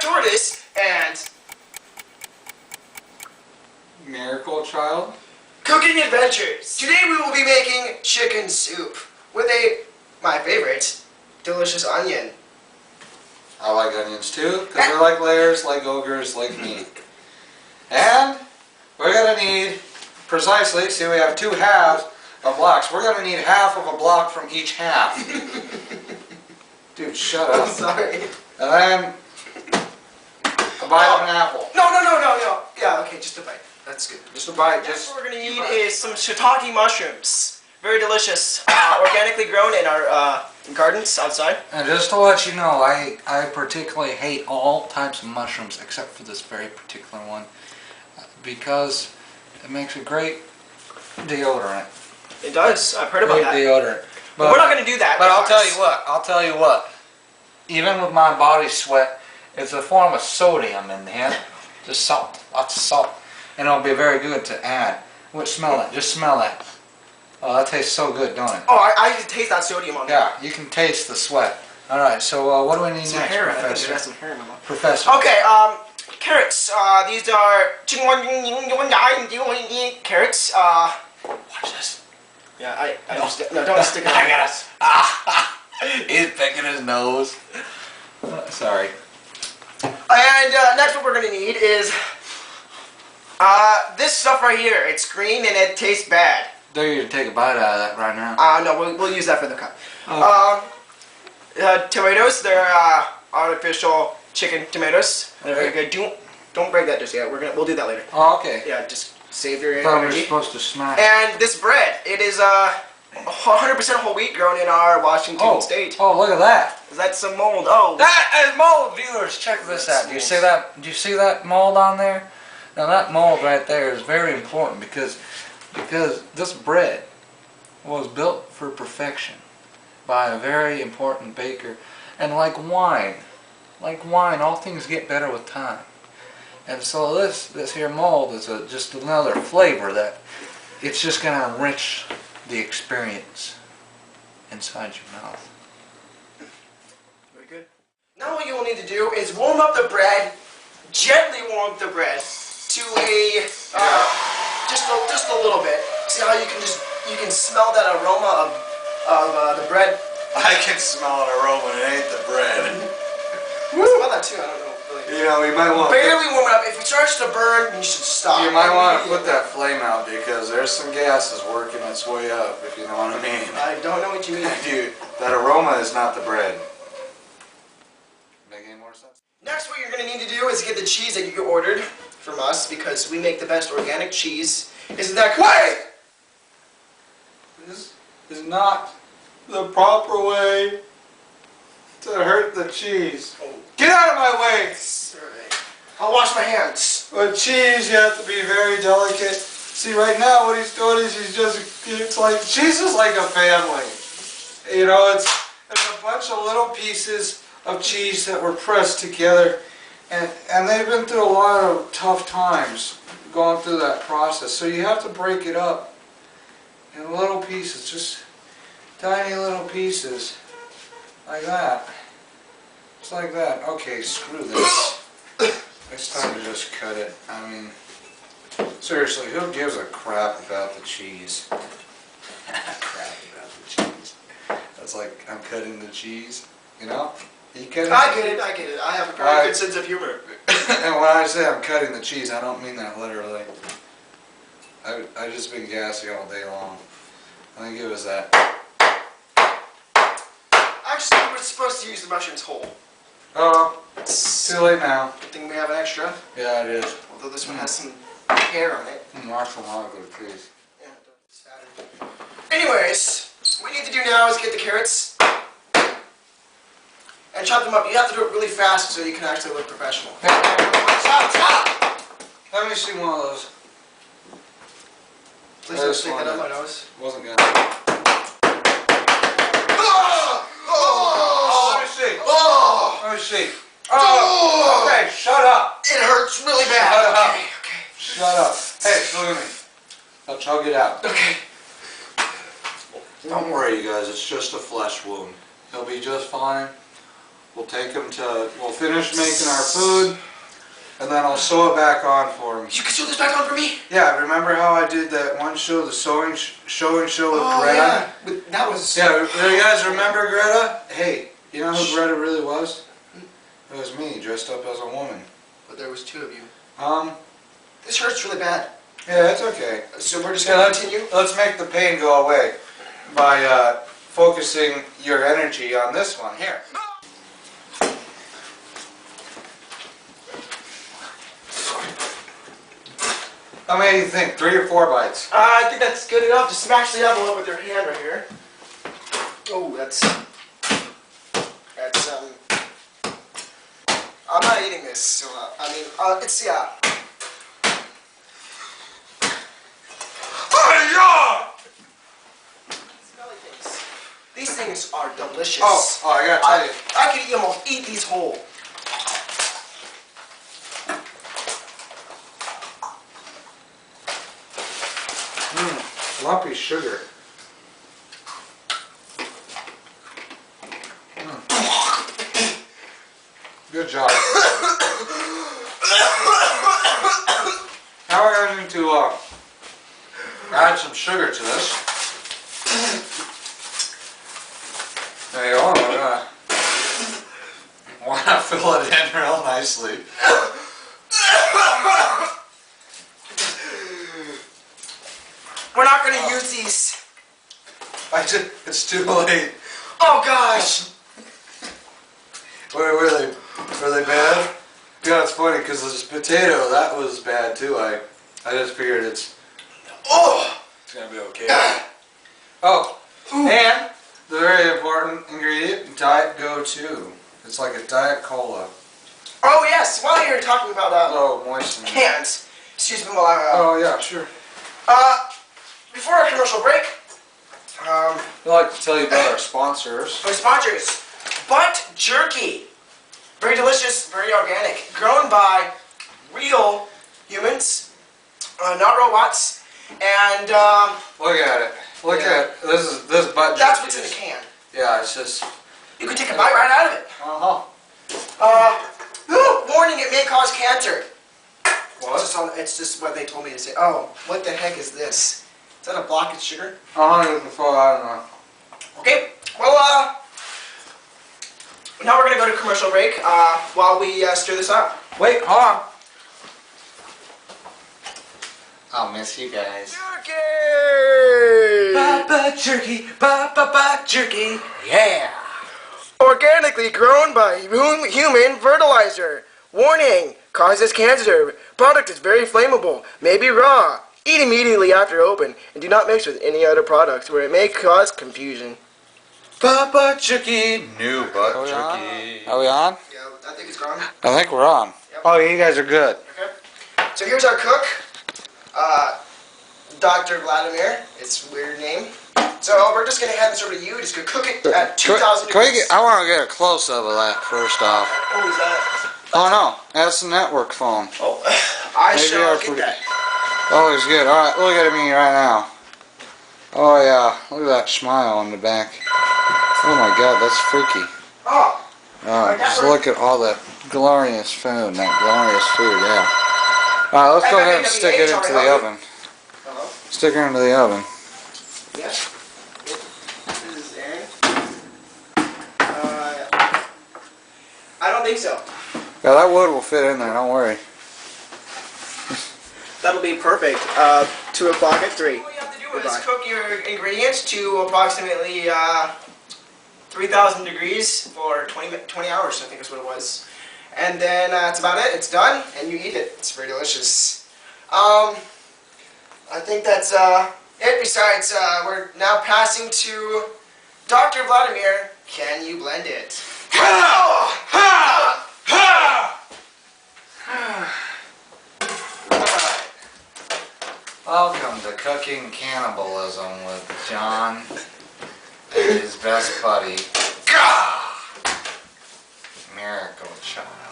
Black Tortoise and Miracle Child. Cooking Adventures. Today we will be making chicken soup with my favorite, delicious onion. I like onions too, because they're like layers, like ogres, like me. And we're going to need, precisely, see we have 2 halves of blocks. We're going to need half of a block from each half. Dude, shut up. I'm sorry. And then a bite of an apple. No. Yeah, okay, just a bite. That's good. Just a bite. What we're going to need is some shiitake mushrooms. Very delicious. Organically grown in our gardens outside. And just to let you know, I particularly hate all types of mushrooms except for this very particular one. Because it makes a great deodorant. It does. I've heard about that. Great deodorant. But we're not going to do that. But I'll tell you what. Even with my body sweat, it's a form of sodium in there. Just salt. Lots of salt. And it'll be very good to add. Smell it. Just smell it. Oh, that tastes so good, don't it? Oh, I can taste that sodium on there. Yeah, you can taste the sweat. Alright, so what do we need some next, hair, Professor? I think some hair in my mouth. Professor. Okay, carrots. These are carrots. Watch this. Yeah, no, don't stick it. I got it. He's picking his nose. Sorry. And next what we're going to need is this stuff right here. It's green and it tastes bad. Dare you to take a bite out of that right now. No, we'll use that for the cut. Okay. Tomatoes, they're artificial chicken tomatoes. They're very good. Don't break that just yet. We'll do that later. Oh, okay. Yeah, just save your I thought we were energy. supposed to smash. And this bread, it is 100% whole wheat grown in our Washington state. Oh, look at that. That's some mold. Oh, That is mold, viewers. Check this out. Do you see that? Do you see that mold on there? Now that mold right there is very important because this bread was built for perfection by a very important baker. And like wine, all things get better with time. And so this here mold is just another flavor that it's just going to enrich the experience inside your mouth. very good. Now what you will need to do is warm up the bread, gently warm up the bread to a just a little bit. See how you can smell that aroma of the bread. I can smell an aroma and it ain't the bread. I smell that too. I don't know. Really. You know, you might want barely warm it up. If it starts to burn, you should stop. You might want to put that flame out because there's some gases working its way up, if you know what I mean. I don't know what you mean. Dude, that aroma is not the bread. Make any more sense? Next, what you're going to need to do is get the cheese that you ordered from us because we make the best organic cheese. Isn't that correct? This is not the proper way to hurt the cheese. Oh. Get out of my way! Sorry. I'll wash my hands. With cheese, you have to be very delicate. See, right now, what he's doing is it's like, cheese is like a family. You know, it's a bunch of little pieces of cheese that were pressed together. And they've been through a lot of tough times going through that process. So you have to break it up in little pieces, just tiny little pieces, like that. Just like that. Okay, screw this. It's time to just cut it. I mean, seriously, who gives a crap about the cheese? Crap about the cheese. That's like, I'm cutting the cheese, you know? You cutting I get it. I have a very good sense of humor. And when I say I'm cutting the cheese, I don't mean that literally. I've just been gassy all day long. I think it was that. Actually, we're supposed to use the mushrooms whole. Oh, it's too late now. I think we have an extra. Yeah, it is. Although this one has some hair on it. Watch the logger, please. Yeah, it's fatted. Anyways, what we need to do now is get the carrots and chop them up. You have to do it really fast so you can actually look professional. Stop! Let me see one of those. Please don't stick that up my nose. Wasn't gonna. Let me see. Let me see. Okay, shut up. It hurts really bad. Shut up. Okay. Shut up. Hey, look at me. I'll chug it out. Okay. Don't worry, you guys. It's just a flesh wound. He'll be just fine. We'll take him to, we'll finish making our food, and then I'll sew it back on for him. You can sew this back on for me? Yeah, remember how I did that one show, the sewing show with Greta? Yeah, that was... Yeah, you guys remember Greta? Hey, you know who Greta really was? It was me, dressed up as a woman. But there was two of you. This This hurts really bad. Yeah, it's okay. So we're just going to continue? Let's make the pain go away by focusing your energy on this one here. How many do you think? 3 or 4 bites? I think that's good enough. Just smash the envelope with your hand right here. Oh, that's I'm not eating this, so, it's, yeah. Smelly things. These things are delicious. Oh, I gotta tell you. I could almost eat these whole. Lumpy sugar. Good job. Now we're going to add some sugar to this. There you go. We're want to fill it in real nicely. We're not going to use these. It's too late. Oh gosh. Were they bad? Yeah, it's funny because this potato, that was bad too. I just figured it's gonna be okay. Oh, and the very important ingredient, Diet Go-To. It's like a Diet Cola. Oh yes, while you're talking about moistening. cans, excuse me while I Oh yeah, sure. before our commercial break, I'd like to tell you about our sponsors. our sponsors, Butt Jerky. Very delicious, very organic, grown by real humans, not robots, and Look at it. Look at this butt jerky. that's what's in the can. Yeah, it's just. You can take a bite right out of it. Warning: it may cause cancer. What? It's just what they told me to say. Oh, what the heck is this? Is that a block of sugar? I don't know. Okay, well, now we're going to go to commercial break while we stir this up. Wait, hold on. I'll miss you guys. Jerky! Butt jerky, butt jerky, yeah! Organically grown by human fertilizer. Warning, causes cancer. Product is very flammable, may be raw. Eat immediately after open, and do not mix with any other products where it may cause confusion. Butt jerky, new butt jerky. Are we on? Yeah, I think it's gone. I think we're on. Yep. Oh, you guys are good. Okay. So here's our cook, Dr. Vladimir. It's a weird name. So we're just going to hand this over to you. Just going to cook it at 2,000 degrees. I want to get a close-up of that first off. What was that? Oh no, that's the network phone. Oh, I Maybe shall I get forget. that. Oh, it's good. Alright, look at me right now. Oh yeah, look at that smile on the back. Oh my god, that's freaky. Oh. Just look at all that glorious food, yeah. Alright, let's go ahead and stick it into the oven. Hello? Stick it into the oven. Yes. This is Aaron. I don't think so. Yeah, that wood will fit in there, don't worry. That'll be perfect. 2 o'clock at 3. All you have to do is cook your ingredients to approximately 3,000 degrees for 20 hours, I think is what it was. And then that's about it. It's done, and you eat it. It's very delicious. I think that's it. Besides, we're now passing to Dr. Vladimir. Can you blend it? Welcome to Cooking Cannibalism with John and his best buddy, Miracle Child.